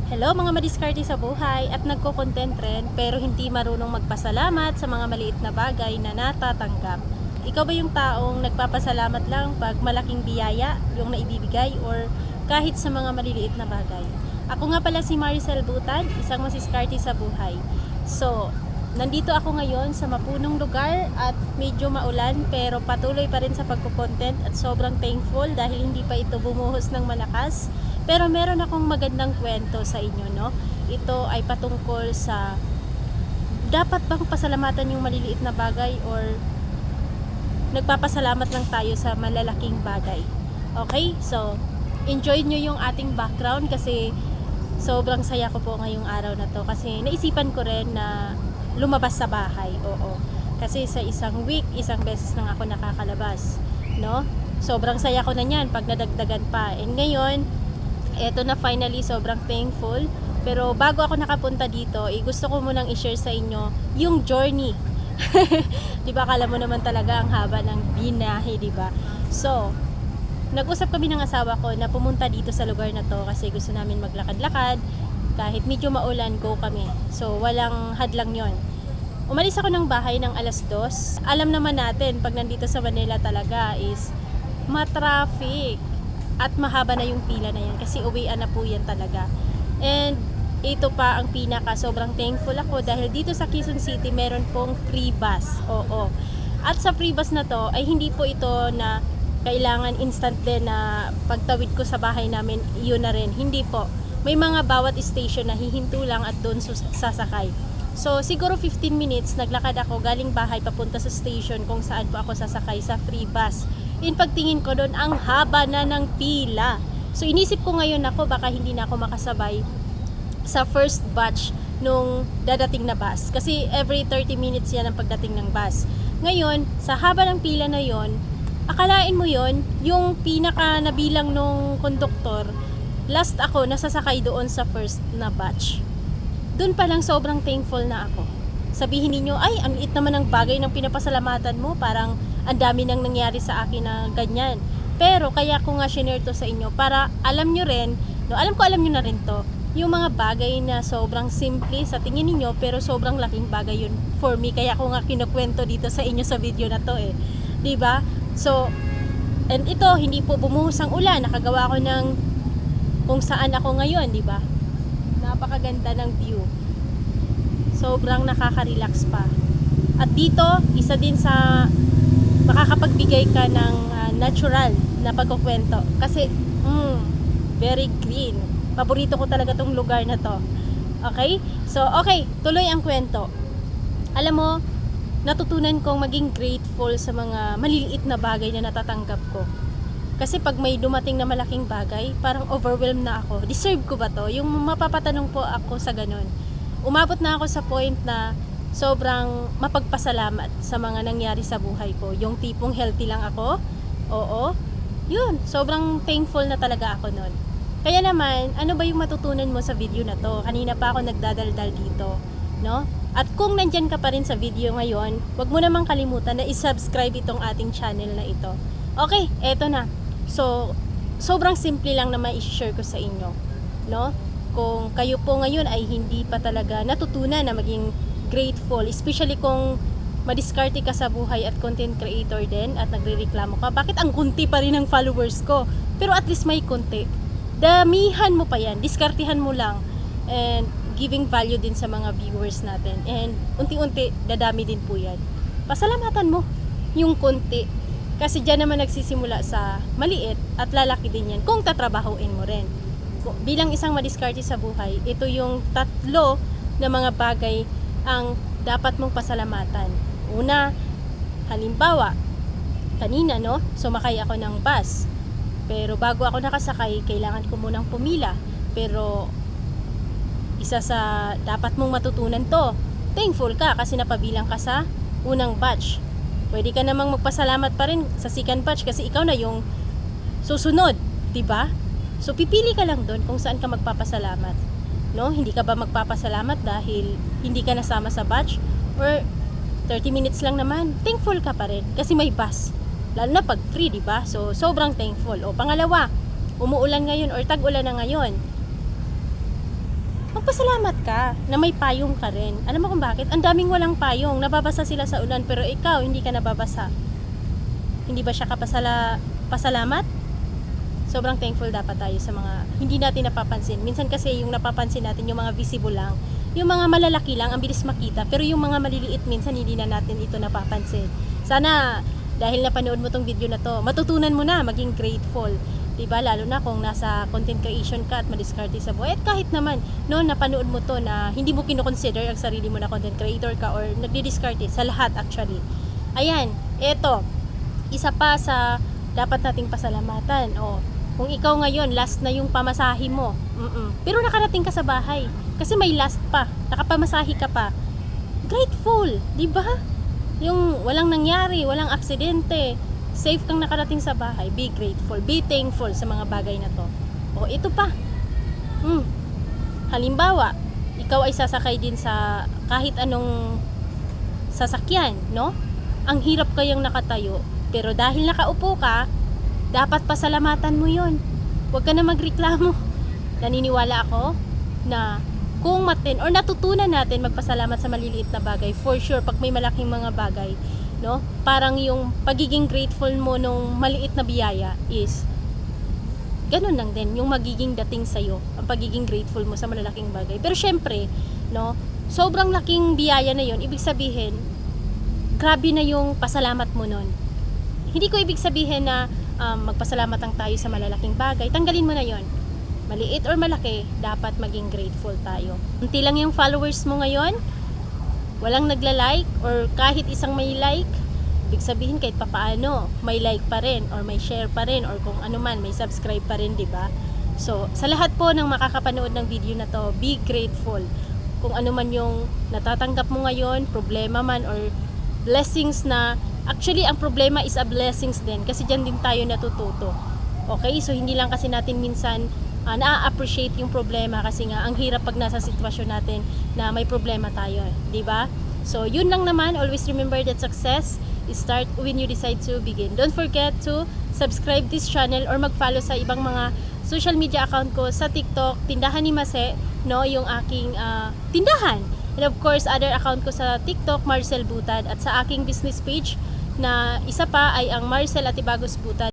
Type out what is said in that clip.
Hello mga madiskarte sa buhay at nagko-content rin pero hindi marunong magpasalamat sa mga maliit na bagay na natatanggap. Ikaw ba yung taong nagpapasalamat lang pag malaking biyaya yung naibibigay or kahit sa mga maliliit na bagay? Ako nga pala si Maricel Butan, isang masiskarte sa buhay. So, nandito ako ngayon sa mapunong lugar at medyo maulan pero patuloy pa rin sa pagko-content at sobrang thankful dahil hindi pa ito bumuhos ng malakas. Pero meron akong magandang kwento sa inyo, no? Ito ay patungkol sa dapat bang pasalamatan yung maliliit na bagay or nagpapasalamat lang tayo sa malalaking bagay. Okay? So, enjoy nyo yung ating background kasi sobrang saya ko po ngayong araw na to kasi naisipan ko rin na lumabas sa bahay. Oo. Kasi sa isang week, isang beses lang ako nakakalabas, no? Sobrang saya ko na niyan pag nadagdagan pa. And ngayon, eto na finally, sobrang thankful. Pero bago ako nakapunta dito, gusto ko munang i-share sa inyo yung journey. 'Di ba? Akala mo naman talaga ang haba ng binahe, 'di ba? So, nag-usap kami ng asawa ko na pumunta dito sa lugar na to kasi gusto namin maglakad-lakad. Kahit medyo maulan, go kami. So, walang hadlang 'yon. Umalis ako ng bahay ng 2:00. Alam naman natin, pag nandito sa Manila talaga is matraffic. At mahaba na yung pila na yan kasi uwian na po yan talaga. And ito pa ang pinaka sobrang thankful ako dahil dito sa Quezon City meron pong free bus. Oo. At sa free bus na to ay hindi po ito na kailangan instant din na pagtawid ko sa bahay namin yun na rin. Hindi po. May mga bawat station na hihinto lang at doon sasakay. So siguro 15 minutes naglakad ako galing bahay papunta sa station kung saan po ako sasakay sa free bus. In pagtingin ko doon, ang haba na ng pila. So inisip ko ngayon ako baka hindi na ako makasabay sa first batch nung dadating na bus. Kasi every 30 minutes yan ang pagdating ng bus. Ngayon, sa haba ng pila na yon, akalain mo yon, yung pinaka nabilang nung konduktor, last ako nasasakay doon sa first na batch. Doon pa lang sobrang thankful na ako. Sabihin niyo, ay, ang liit naman ng bagay ng pinapasalamatan mo, parang ang dami nang nangyari sa akin na ganyan. Pero kaya ko nga share to sa inyo para alam nyo rin, no, alam ko alam nyo na rin to, yung mga bagay na sobrang simple sa tingin niyo pero sobrang laking bagay yun for me. Kaya ko nga kinukwento dito sa inyo sa video na to eh. 'Di ba? So, and ito, hindi po bumuhos ang ulan. Nakagawa ko ng kung saan ako ngayon, 'di ba? Napakaganda ng view. Sobrang nakaka-relax pa. At dito, isa din sa makakapagbigay ka ng natural na pagkukwento. Kasi, very green. Paborito ko talaga tong lugar na to. Okay? So, okay. Tuloy ang kwento. Alam mo, natutunan kong maging grateful sa mga maliliit na bagay na natatanggap ko. Kasi pag may dumating na malaking bagay, parang overwhelmed na ako. Deserve ko ba to? Yung mapapatanong po ako sa ganun. Umabot na ako sa point na sobrang mapagpasalamat sa mga nangyari sa buhay ko. Yung tipong healthy lang ako. Oo. Yun, sobrang thankful na talaga ako nun. Kaya naman, ano ba yung matutunan mo sa video na to? Kanina pa ako nagdadaldal dito, no? At kung nandyan ka pa rin sa video ngayon, wag mo namang kalimutan na i-subscribe itong ating channel na ito. Okay, eto na. So, sobrang simple lang na ma-share ko sa inyo, no? Kung kayo po ngayon ay hindi pa talaga natutunan na maging grateful, especially kung madiskarte ka sa buhay at content creator din at nagrereklamo ka, bakit ang kunti pa rin ng followers ko? Pero at least may kunti. Damihan mo pa yan, diskartihan mo lang, and giving value din sa mga viewers natin, and unti-unti dadami din po yan. Pasalamatan mo yung kunti kasi dyan naman nagsisimula sa maliit at lalaki din yan kung tatrabahuin mo rin. Bilang isang madiskarte sa buhay, ito yung 3 na mga bagay ang dapat mong pasalamatan. Una, halimbawa, kanina, no, sumakay ako ng bus. Pero bago ako nakasakay, kailangan ko munang pumila. Pero isa sa dapat mong matutunan to, thankful ka kasi napabilang ka sa unang batch. Pwede ka namang magpasalamat pa rin sa second batch kasi ikaw na yung susunod, 'di ba? So pipili ka lang doon kung saan ka magpapasalamat. No, hindi ka ba magpapasalamat dahil hindi ka nasama sa batch or 30 minutes lang naman, thankful ka pa rin kasi may bus. Lalo na pag free, di ba? So, sobrang thankful. O, pangalawa, umuulan ngayon or tag-ulan na ngayon. magpasalamat ka na may payong ka rin. Alam mo kung bakit? Ang daming walang payong, nababasa sila sa ulan, pero ikaw hindi ka nababasa. Hindi ba siya pasalamat? Sobrang thankful dapat tayo sa mga hindi natin napapansin. Minsan kasi yung napapansin natin yung mga visible lang, yung mga malalaki lang ang bilis makita, pero yung mga maliliit minsan hindi na natin ito napapansin. Sana dahil napanood mo tong video na to, matutunan mo na maging grateful. Diba? Lalo na kung nasa content creation ka at madiskarte sa buhay. At kahit naman, no, napanood mo to na hindi mo kinoconsider ang sarili mo na content creator ka or nagdi-diskarte sa lahat actually. Ayan, eto, isa pa sa dapat nating pasalamatan. O, kung ikaw ngayon, last na yung pamasahe mo, pero nakarating ka sa bahay, kasi may last pa, nakapamasahe ka pa, grateful, di ba? Yung walang nangyari, walang aksidente, safe kang nakarating sa bahay, be grateful, be thankful sa mga bagay na to. O, ito pa, halimbawa, ikaw ay sasakay din sa kahit anong sasakyan, no? Ang hirap kayang nakatayo, pero dahil nakaupo ka, dapat pasalamatan mo yon. Huwag ka na magreklamo. Naniniwala ako na kung natutunan natin magpasalamat sa maliliit na bagay, for sure, pag may malaking mga bagay, no? Parang yung pagiging grateful mo nung maliit na biyaya is ganun lang din yung magiging dating sa'yo, ang pagiging grateful mo sa malalaking bagay. Pero syempre, no, sobrang laking biyaya na yon, ibig sabihin, grabe na yung pasalamat mo nun. Hindi ko ibig sabihin na magpasalamat lang tayo sa malalaking bagay. Tanggalin mo na yon. Maliit or malaki, dapat maging grateful tayo. Unti lang yung followers mo ngayon, walang nagla-like or kahit isang may like, ibig sabihin kahit papaano, may like pa rin or may share pa rin or kung ano man, may subscribe pa rin, di ba? So, sa lahat po ng makakapanood ng video na to, be grateful. Kung ano man yung natatanggap mo ngayon, problema man or blessings na, actually, ang problema is a blessings din kasi dyan din tayo natututo. Okay? So, hindi lang kasi natin minsan na-appreciate yung problema kasi nga ang hirap pag nasa sitwasyon natin na may problema tayo, di ba? So, yun lang naman. Always remember that success is start when you decide to begin. Don't forget to subscribe this channel or mag-follow sa ibang mga social media account ko sa TikTok, Tindahan ni Mase, no, yung aking tindahan. And of course, other account ko sa TikTok, Marcel Butad, at sa aking business page na isa pa ay ang Marcel Atibagos Butad.